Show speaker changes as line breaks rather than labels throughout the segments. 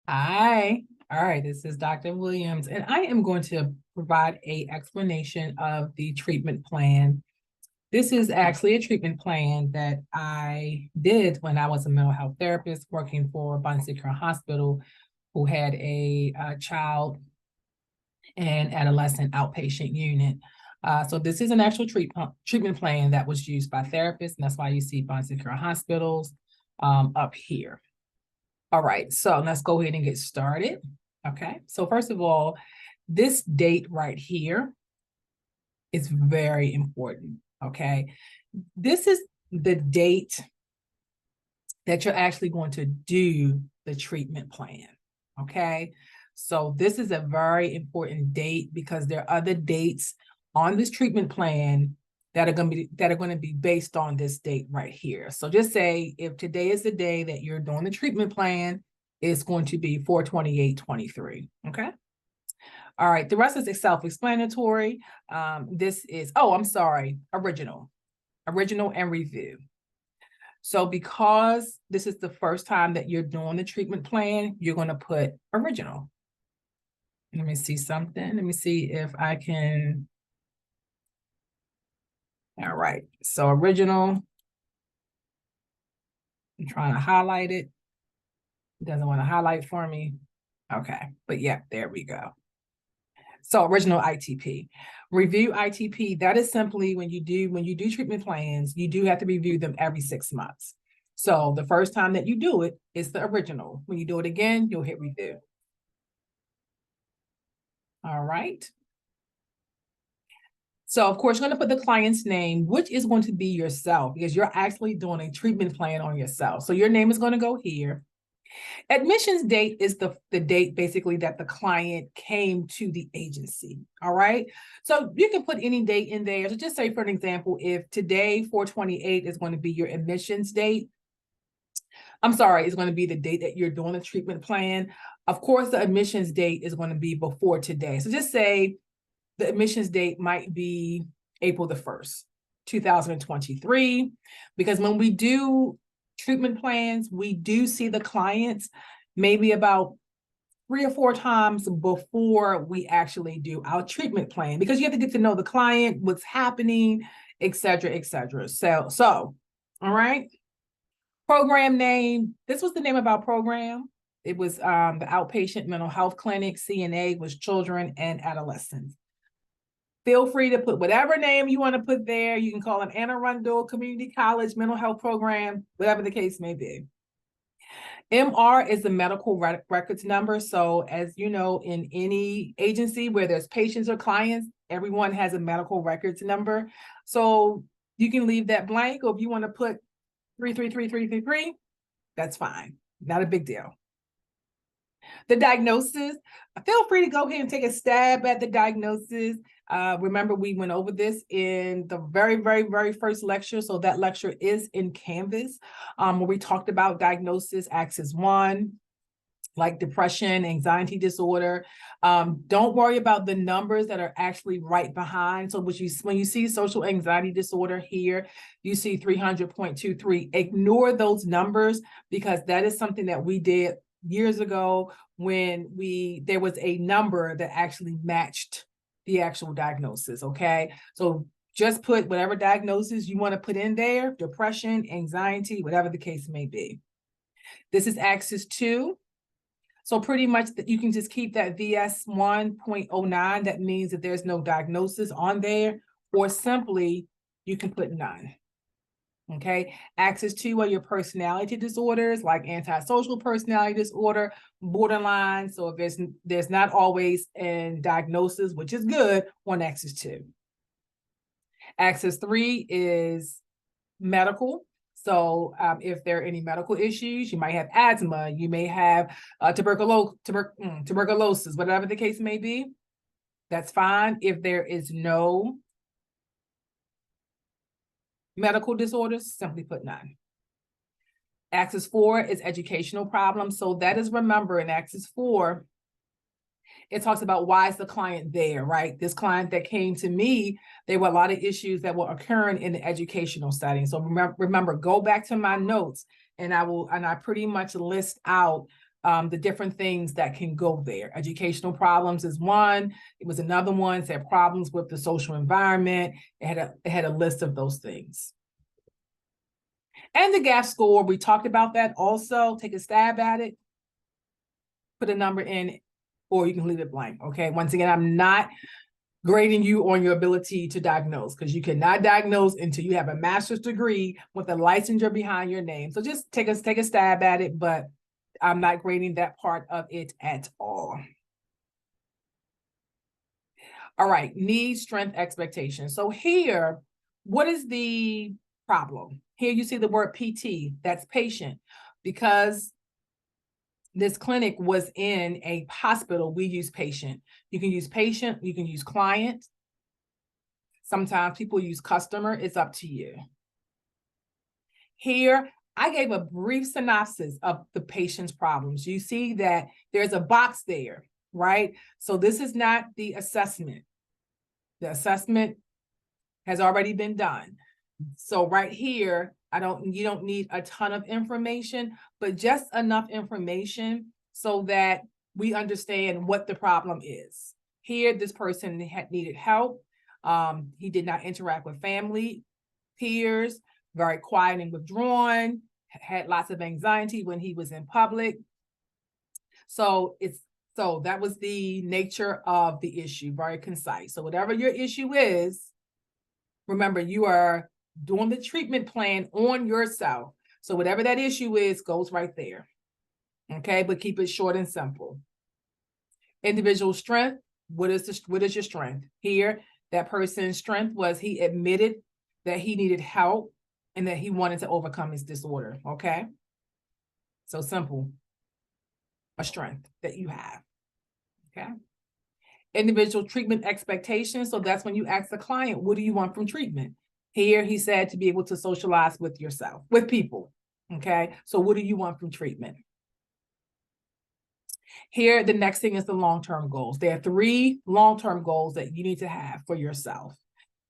Hi. All right, this is Dr. Williams, and I am going to provide a explanation of the treatment plan. This is actually a treatment plan that I did when I was a mental health therapist working for Bonsecure Hospital, who had a child and adolescent outpatient unit. So this is an actual treatment plan that was used by therapists, and that's why you see Bonsecure Hospitals up here. All right, so let's go ahead and get started. Okay, so first of all, this date right here is very important. Okay, this is the date that you're actually going to do the treatment plan. Okay, so this is a very important date because there are other dates on this treatment plan that are going to be based on this date right here. So just say if today is the day that you're doing the treatment plan, it's going to be 4/28/23. Okay. All right. The rest is self-explanatory. This is, oh, I'm sorry, original and review. So because this is the first time that you're doing the treatment plan, you're going to put original. Let me see something. Let me see if I can. All right. So original. I'm trying to highlight it. It doesn't want to highlight for me. Okay. But yeah, there we go. So original ITP. Review ITP, that is simply when you do treatment plans, you do have to review them every 6 months. So the first time that you do it is the original. When you do it again, you'll hit review. All right. So of course, you're going to put the client's name, which is going to be yourself because you're actually doing a treatment plan on yourself. So your name is going to go here. Admissions date is the date basically that the client came to the agency. All right. So you can put any date in there. So just say, for an example, if today 4/28 is going to be your admissions date, I'm sorry, it's going to be the date that you're doing the treatment plan. Of course, the admissions date is going to be before today. So just say the admissions date might be April the 1st, 2023, because when we do treatment plans, we do see the clients maybe about 3 or 4 times before we actually do our treatment plan, because you have to get to know the client, what's happening, et cetera, et cetera. So, all right. Program name. This was the name of our program. It was the Outpatient Mental Health Clinic. CNA was children and adolescents. Feel free to put whatever name you want to put there. You can call it Anne Arundel Community College Mental Health Program, whatever the case may be. MR is the medical records number. So as you know, in any agency where there's patients or clients, everyone has a medical records number. So you can leave that blank, or if you want to put 333333, that's fine. Not a big deal. The diagnosis, feel free to go ahead and take a stab at the diagnosis. Remember, we went over this in the very, very, very first lecture. So that lecture is in Canvas, where we talked about diagnosis, axis 1, like depression, anxiety disorder. Don't worry about the numbers that are actually right behind. So when you see social anxiety disorder here, you see 300.23. Ignore those numbers because that is something that we did years ago when there was a number that actually matched the actual diagnosis. Okay, so just put whatever diagnosis you want to put in there: depression, anxiety, whatever the case may be. This is axis 2. So pretty much you can just keep that VS 1.09. That means that there's no diagnosis on there, or simply you can put none. Okay. Axis 2 are your personality disorders like antisocial personality disorder, borderline. So if there's not always a diagnosis, which is good, on axis 2. Axis 3 is medical. So if there are any medical issues, you might have asthma, you may have tuberculosis, whatever the case may be, that's fine. If there is no medical disorders, simply put none. Axis 4 is educational problems. So that is, remember, in axis 4, it talks about why is the client there, right? This client that came to me, there were a lot of issues that were occurring in the educational setting. So remember, go back to my notes and I pretty much list out the different things that can go there. Educational problems is one. It was another one, said problems with the social environment. It had a list of those things. And the GAF score, we talked about that also. Take a stab at it. Put a number in, or you can leave it blank, okay? Once again, I'm not grading you on your ability to diagnose, because you cannot diagnose until you have a master's degree with a licensure behind your name. So just take a stab at it, but I'm not grading that part of it at all. All right, need, strength, expectation. So here, what is the problem? Here you see the word PT, that's patient. Because this clinic was in a hospital, we use patient. You can use patient, you can use client. Sometimes people use customer, it's up to you. Here, I gave a brief synopsis of the patient's problems. You see that there's a box there, right? So this is not the assessment. The assessment has already been done. So right here, you don't need a ton of information, but just enough information so that we understand what the problem is. Here, this person needed help. He did not interact with family, peers, very quiet and withdrawn, had lots of anxiety when he was in public. So that was the nature of the issue, very concise. So whatever your issue is, remember, you are doing the treatment plan on yourself. So whatever that issue is goes right there. Okay, but keep it short and simple. Individual strength, what is your strength? Here, that person's strength was he admitted that he needed help and that he wanted to overcome his disorder. Okay, so simple. A strength that you have. Okay. Individual treatment expectations. So that's when you ask the client, what do you want from treatment? Here, he said to be able to socialize with yourself, with people. Okay. So what do you want from treatment? Here, the next thing is the long-term goals. There are 3 long-term goals that you need to have for yourself.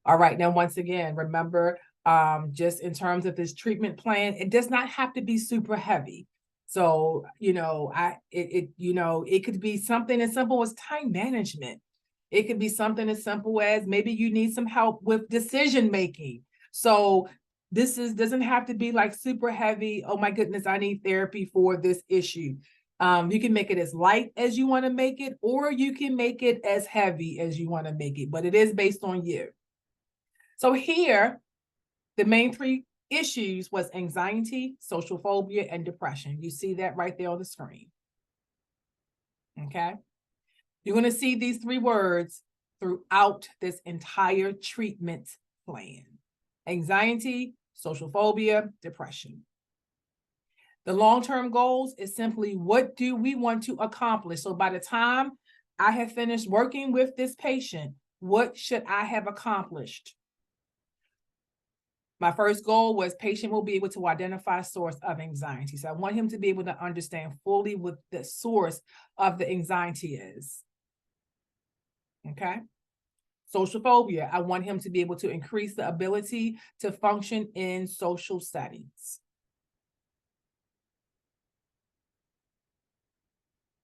All right. Now, once again, remember, just in terms of this treatment plan, it does not have to be super heavy. So, it could be something as simple as time management. It could be something as simple as maybe you need some help with decision making. So this doesn't have to be like super heavy. Oh my goodness, I need therapy for this issue. You can make it as light as you want to make it, or you can make it as heavy as you want to make it, but it is based on you. So here, the main 3 issues was anxiety, social phobia, and depression. You see that right there on the screen. Okay. You're going to see these 3 words throughout this entire treatment plan: anxiety, social phobia, depression. The long-term goals is simply, what do we want to accomplish? So by the time I have finished working with this patient, what should I have accomplished? My first goal was patient will be able to identify source of anxiety. So I want him to be able to understand fully what the source of the anxiety is. Okay. Social phobia, I want him to be able to increase the ability to function in social settings.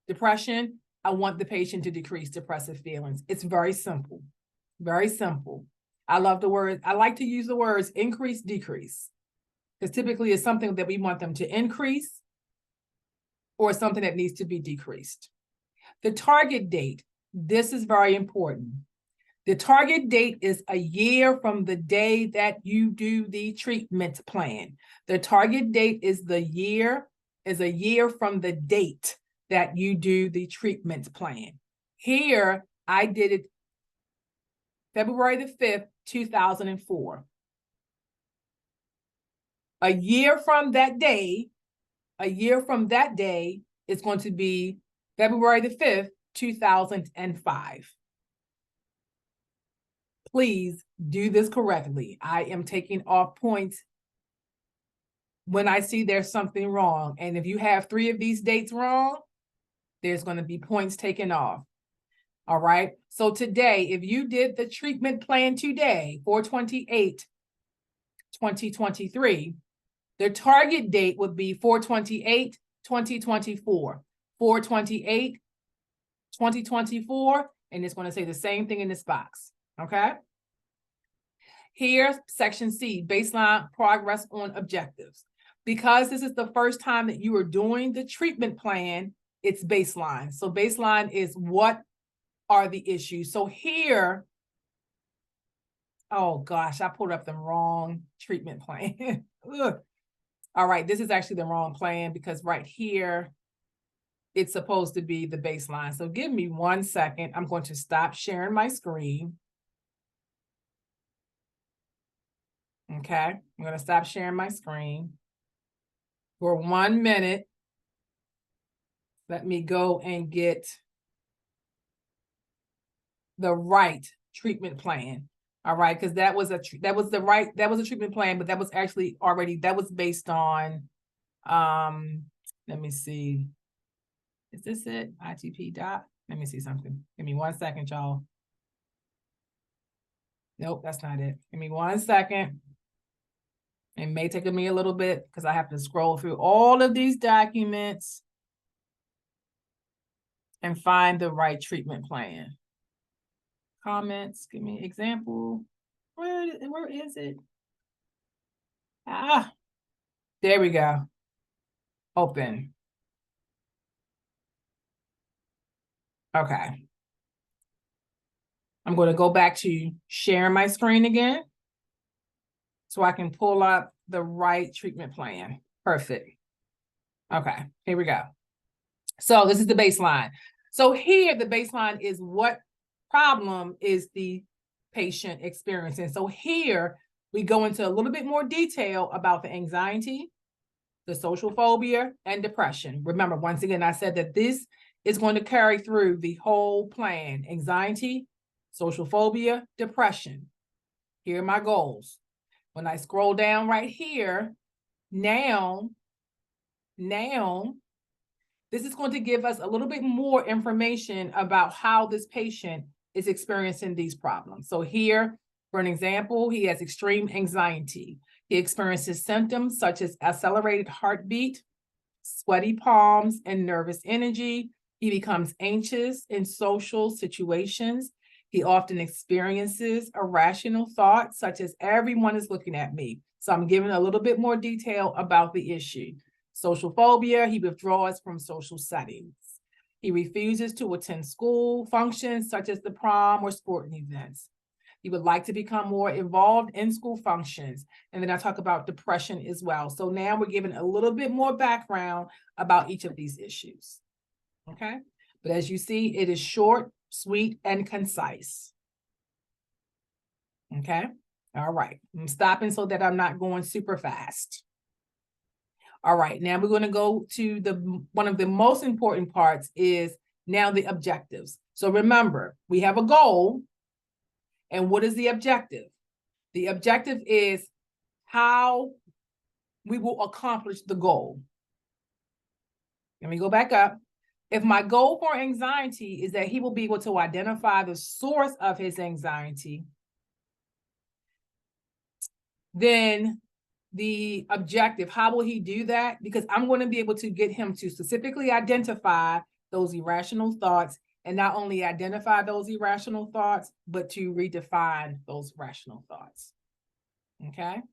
Depression, I want the patient to decrease depressive feelings. It's very simple, very simple. I like to use the words increase, decrease, because typically it's something that we want them to increase or something that needs to be decreased. The target date, this is very important. The target date is a year from the day that you do the treatment plan. The target date is a year from the date that you do the treatment plan. Here, I did it February the 5th, 2004. A year from that day is going to be February the 5th, 2005. Please do this correctly. I am taking off points when I see there's something wrong. And if you have 3 of these dates wrong, there's going to be points taken off. All right. So today, if you did the treatment plan today, 4/28/2023, the target date would be 4/28/2024. 4/28/2024, and it's going to say the same thing in this box, okay? Here's section C, baseline progress on objectives. Because this is the first time that you are doing the treatment plan, it's baseline. So baseline is what are the issues. So here, oh gosh, I pulled up the wrong treatment plan. All right, this is actually the wrong plan because right here, it's supposed to be the baseline. So give me 1 second. I'm going to stop sharing my screen. Okay, I'm going to stop sharing my screen for 1 minute. Let me go and get the right treatment plan. All right, because that was a treatment plan, but that was actually already, that was based on let me see. Is this it? ITP dot. Let me see something. Give me 1 second, y'all. Nope, that's not it. Give me 1 second. It may take me a little bit because I have to scroll through all of these documents and find the right treatment plan. Comments, give me an example. Where is it? Ah, there we go. Open. Okay. I'm going to go back to sharing my screen again so I can pull up the right treatment plan. Perfect. Okay, here we go. So this is the baseline. So here the baseline is what problem is the patient experiencing. So here we go into a little bit more detail about the anxiety, the social phobia, and depression. Remember, once again, I said that this is going to carry through the whole plan: anxiety, social phobia, depression. Here are my goals. When I scroll down right here, now, this is going to give us a little bit more information about how this patient is experiencing these problems. So here, for an example, he has extreme anxiety. He experiences symptoms such as accelerated heartbeat, sweaty palms, and nervous energy. He becomes anxious in social situations. He often experiences irrational thoughts such as everyone is looking at me. So I'm giving a little bit more detail about the issue. Social phobia, he withdraws from social settings. He refuses to attend school functions such as the prom or sporting events. He would like to become more involved in school functions. And then I talk about depression as well. So now we're giving a little bit more background about each of these issues. Okay. But as you see, it is short, sweet, and concise. Okay. All right. I'm stopping so that I'm not going super fast. All right, now we're going to go to one of the most important parts is now the objectives. So remember, we have a goal. And what is the objective? The objective is how we will accomplish the goal. Let me go back up. If my goal for anxiety is that he will be able to identify the source of his anxiety, then the objective, how will he do that? Because I'm going to be able to get him to specifically identify those irrational thoughts, and not only identify those irrational thoughts, but to redefine those rational thoughts. Okay.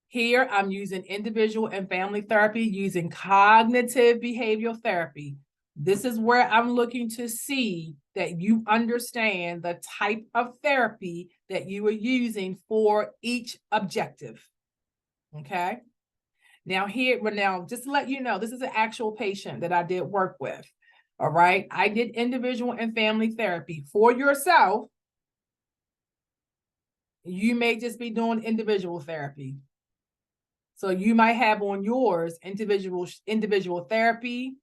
Here I'm using individual and family therapy using cognitive behavioral therapy. This is where I'm looking to see that you understand the type of therapy that you are using for each objective. Okay. Now just to let you know, this is an actual patient that I did work with. All right. I did individual and family therapy. For yourself, you may just be doing individual therapy. So you might have on yours individual therapy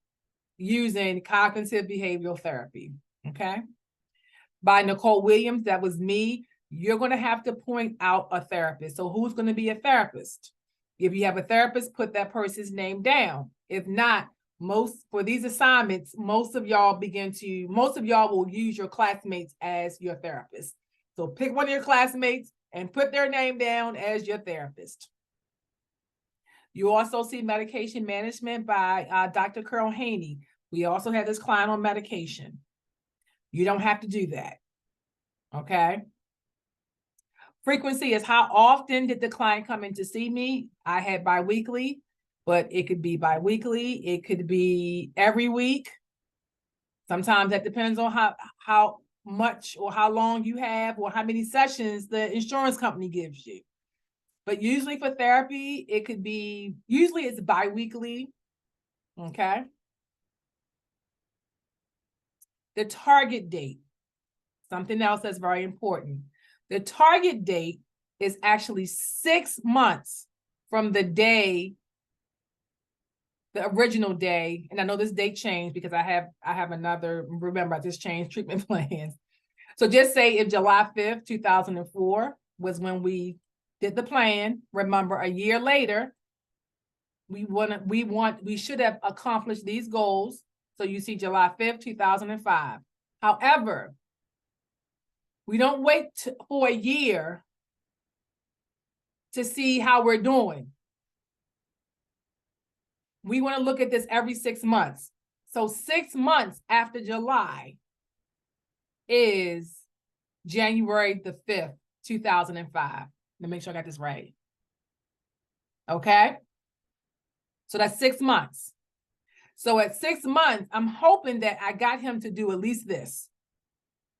using cognitive behavioral therapy. Okay. By Nicole Williams, that was me. You're going to have to point out a therapist. So who's going to be a therapist? If you have a therapist, put that person's name down. If not, for these assignments, most of y'all will use your classmates as your therapist. So pick one of your classmates and put their name down as your therapist. You also see medication management by Dr. Carol Haney. We also have this client on medication. You don't have to do that, okay? Frequency is how often did the client come in to see me? I had biweekly, but it could be biweekly. It could be every week. Sometimes that depends on how much or how long you have or how many sessions the insurance company gives you. But usually for therapy, it could be, usually it's biweekly, okay? The target date, something else that's very important. The target date is actually 6 months from the day, the original day. And I know this date changed because I have another, remember I just changed treatment plans. So just say if July 5th, 2004 was when we did the plan, remember a year later, we should have accomplished these goals. So you see July 5th, 2005. However, we don't wait for a year to see how we're doing. We want to look at this every 6 months. So 6 months after July is January the 5th, 2005. Let me make sure I got this right. Okay? So that's 6 months. So at 6 months, I'm hoping that I got him to do at least this,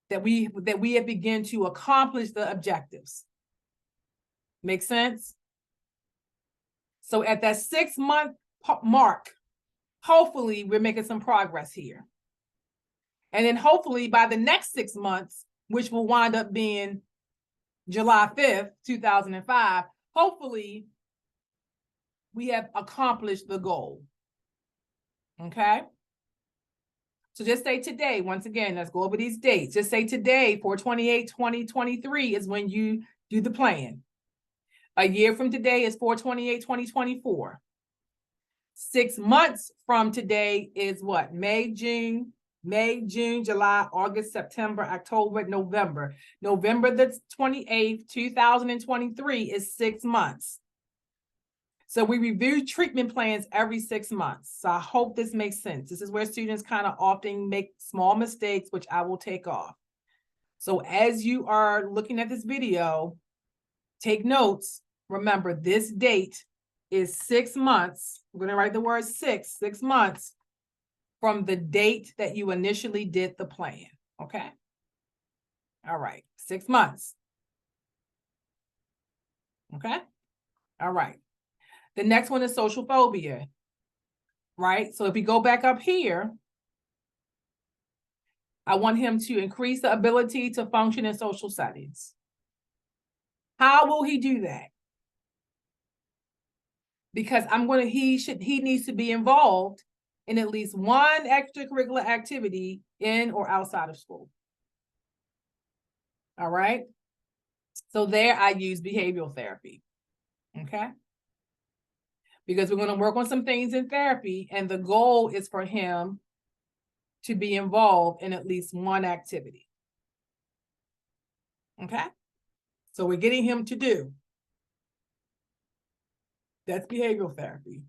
that we have begun to accomplish the objectives. Make sense? So at that 6 month mark, hopefully we're making some progress here. And then hopefully by the next 6 months, which will wind up being July 5th, 2005, hopefully we have accomplished the goal. Okay? So just say today, once again, let's go over these dates. Just say today, 4/28/2023 is when you do the plan. A year from today is 4/28/2024. 6 months from today is what? May, June, July, August, September, October, November. November the 28th, 2023 is 6 months. So we review treatment plans every 6 months. So I hope this makes sense. This is where students kind of often make small mistakes, which I will take off. So as you are looking at this video, take notes. Remember, this date is 6 months. I'm going to write the word 6 months from the date that you initially did the plan. Okay? All right. 6 months. Okay? All right. The next one is social phobia, right? So if we go back up here, I want him to increase the ability to function in social settings. How will he do that? Because he needs to be involved in at least one extracurricular activity in or outside of school. All right. So there I use behavioral therapy. Okay. Because we're going to work on some things in therapy, and the goal is for him to be involved in at least one activity. Okay. So we're getting him to do. That's behavioral therapy.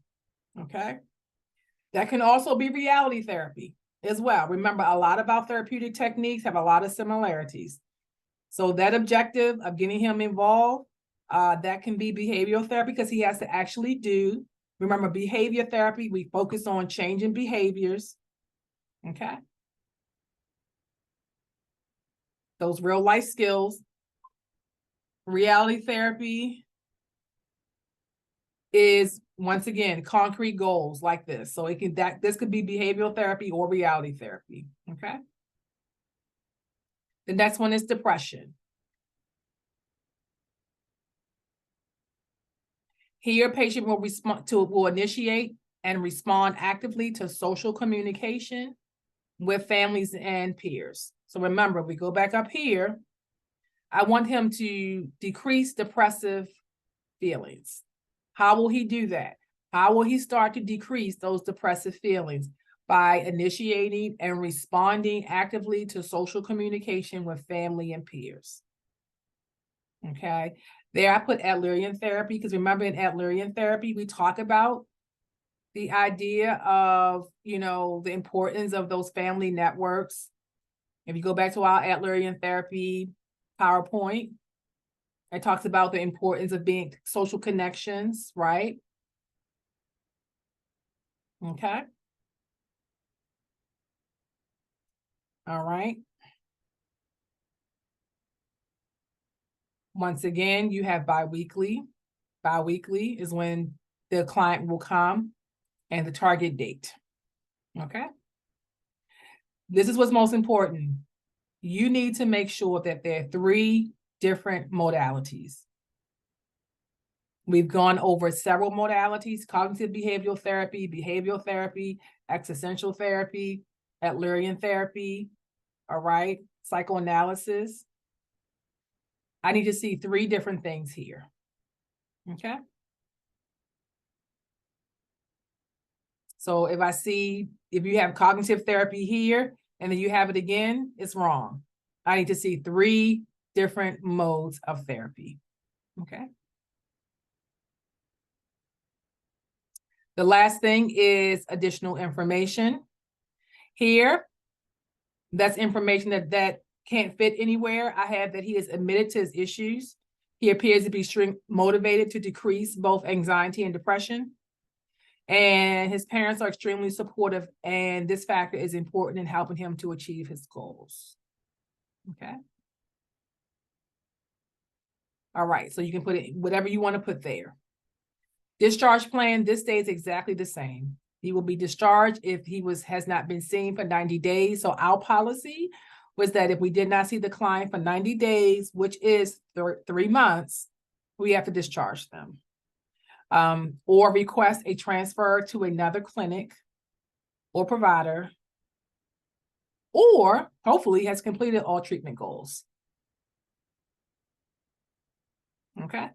Okay. That can also be reality therapy as well. Remember, a lot of our therapeutic techniques have a lot of similarities. So that objective of getting him involved, that can be behavioral therapy because he has to actually do. Remember, behavior therapy, we focus on changing behaviors. Okay. Those real life skills. Reality therapy is, once again, concrete goals like this. So this could be behavioral therapy or reality therapy. Okay. The next one is depression. Here, patient will initiate and respond actively to social communication with families and peers. So remember, we go back up here. I want him to decrease depressive feelings. How will he do that? How will he start to decrease those depressive feelings? By initiating and responding actively to social communication with family and peers. Okay. There I put Adlerian therapy, because remember in Adlerian therapy, we talk about the idea of, the importance of those family networks. If you go back to our Adlerian therapy PowerPoint, it talks about the importance of being social connections, right? Okay. All right. Once again, you have biweekly. Biweekly is when the client will come and the target date. Okay. This is what's most important. You need to make sure that there are 3 different modalities. We've gone over several modalities: cognitive behavioral therapy, existential therapy, Adlerian therapy, all right, psychoanalysis. I need to see 3 different things here, okay? So if you have cognitive therapy here and then you have it again, it's wrong. I need to see 3 different modes of therapy, okay? The last thing is additional information. Here, that's information that can't fit anywhere. I have that he is admitted to his issues. He appears to be motivated to decrease both anxiety and depression. And his parents are extremely supportive, and this factor is important in helping him to achieve his goals. Okay. All right, so you can put it whatever you want to put there. Discharge plan, this stays exactly the same. He will be discharged if he has not been seen for 90 days. So our policy was that if we did not see the client for 90 days, which is 3 months, we have to discharge them. Or request a transfer to another clinic or provider, or hopefully has completed all treatment goals. Okay.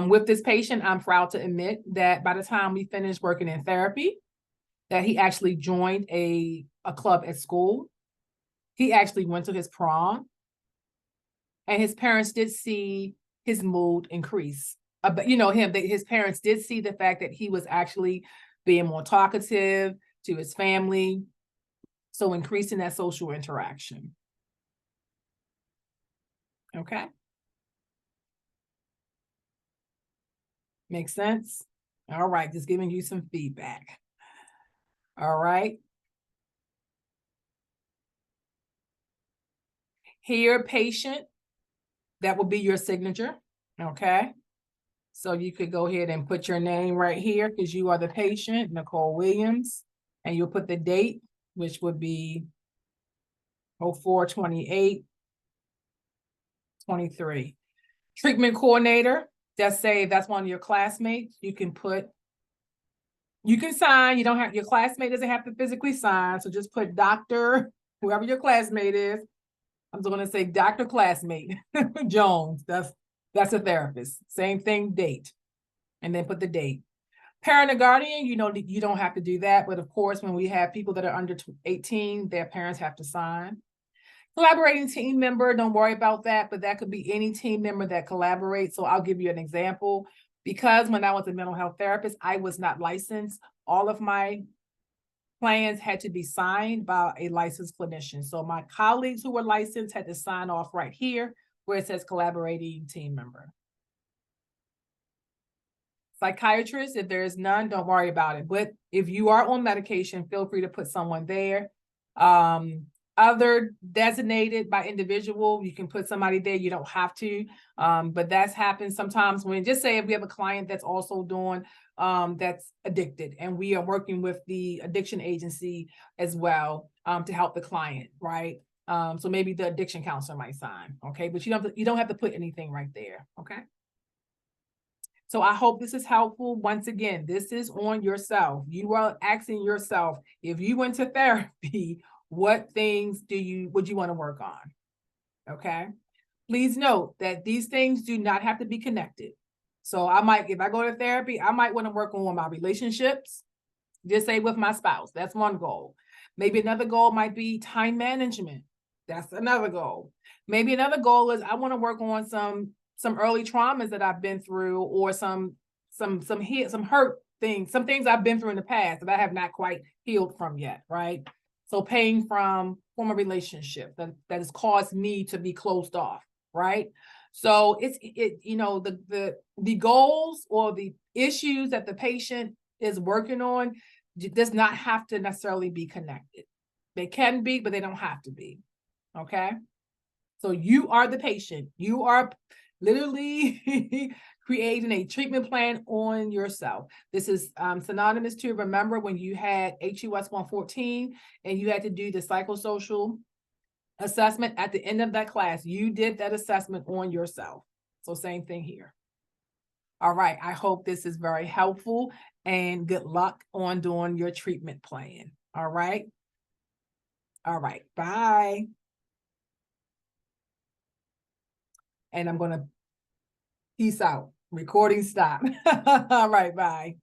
With this patient, I'm proud to admit that by the time we finished working in therapy, that he actually joined a club at school. He actually went to his prom, and his parents did see his mood increase. But his parents did see the fact that he was actually being more talkative to his family, so increasing that social interaction. Okay. Makes sense? All right, just giving you some feedback. All right. Here, patient, that will be your signature, okay? So you could go ahead and put your name right here because you are the patient, Nicole Williams, and you'll put the date, which would be 04/28/23. Treatment coordinator, just say if that's one of your classmates, you can sign. You don't have, your classmate doesn't have to physically sign, so just put Dr. whoever your classmate is. I'm just gonna say Dr. Classmate Jones. That's a therapist. Same thing, date, and then put the date. Parent or guardian, you don't have to do that, but of course, when we have people that are under 18, their parents have to sign. Collaborating team member, don't worry about that, but that could be any team member that collaborates. So I'll give you an example. Because when I was a mental health therapist, I was not licensed. All of my plans had to be signed by a licensed clinician. So my colleagues who were licensed had to sign off right here where it says collaborating team member. Psychiatrist, if there is none, don't worry about it. But if you are on medication, feel free to put someone there. Other designated by individual, you can put somebody there. You don't have to, but that's happened sometimes when, just say if we have a client that's also doing, that's addicted, and we are working with the addiction agency as well, to help the client, right? So maybe the addiction counselor might sign, okay? But you don't have to put anything right there, okay? So I hope this is helpful. Once again, this is on yourself. You are asking yourself, if you went to therapy, what things would you want to work on? Okay. Please note that these things do not have to be connected. So if I go to therapy, I might want to work on my relationships, just say with my spouse. That's one goal. Maybe another goal might be time management. That's another goal. Maybe another goal is I want to work on some early traumas that I've been through, or some hurt things, some things I've been through in the past that I have not quite healed from yet, right? So pain from a relationship that has caused me to be closed off, right? So the goals or the issues that the patient is working on does not have to necessarily be connected. They can be, but they don't have to be. Okay. So you are the patient. You are literally creating a treatment plan on yourself. This is synonymous to, remember when you had HUS 114 and you had to do the psychosocial assessment at the end of that class, you did that assessment on yourself. So same thing here. All right. I hope this is very helpful, and good luck on doing your treatment plan. All right. All right. Bye. And I'm going to peace out. Recording stop. All right. Bye.